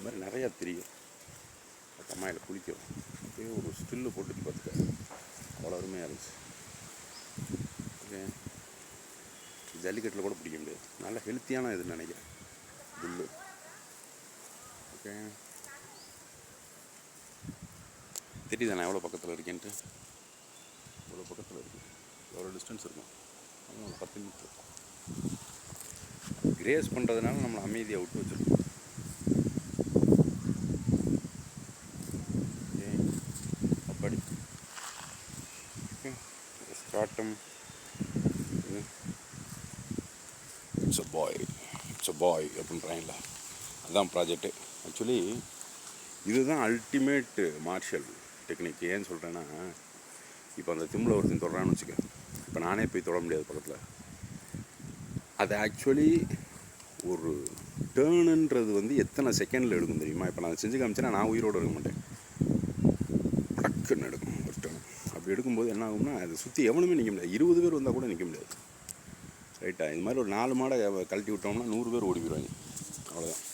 மாதிரி நிறையா தெரியும். தம்மாயில் குளிக்கிறோம், அப்படியே ஒரு ஸ்டில்லு போட்டு பார்த்துக்க, அவ்வளோ அருமையாக இருந்துச்சு. ஓகே, ஜல்லிக்கட்டில் கூட பிடிக்க முடியாது, நல்ல ஹெல்த்தியான இதுன்னு நினைக்கிறேன் புல்லு. ஓகே, தெரியுதா நான் எவ்வளோ பக்கத்தில் இருக்கேன்ட்டு? எவ்வளோ பக்கத்தில் இருக்கு, எவ்வளோ டிஸ்டன்ஸ் இருக்கும், 10 மீட்டர். கிரேஸ் பண்ணுறதுனால நம்மளை அமைதியாக விட்டு வச்சுருக்கோம். அப்படி ஸ்டார்டம் இட்ஸ் அ பாய் அப்படின்றாங்களா, அதுதான் ப்ராஜெக்டு. ஆக்சுவலி இதுதான் அல்டிமேட்டு மார்ஷல் டெக்னிக். ஏன்னு சொல்கிறேன்னா, இப்போ அந்த திம்பில் ஒருத்தன் தொடரான்னு வச்சுக்க, இப்போ நானே போய் தொட முடியாது பக்கத்தில். அது ஆக்சுவலி ஒரு டேர்னுன்றது வந்து எத்தனை செகண்டில் எடுக்கும் தெரியுமா? இப்போ நான் செஞ்சு காமிச்சேன்னா நான் உயிரோடு இருக்க மாட்டேன், படக்குன்னு எடுக்கும் ஒரு டேர்ன். அப்படி எடுக்கும்போது என்ன ஆகும்னா, அதை சுற்றி எவனுமே நிற்க முடியாது. 20 பேர் வந்தால் கூட நிற்க முடியாது. ரைட்டா? இது மாதிரி ஒரு 4 மாடை கழட்டி விட்டோம்னா 100 பேர் ஓடி போயிடுவாங்க. அவ்வளோதான்.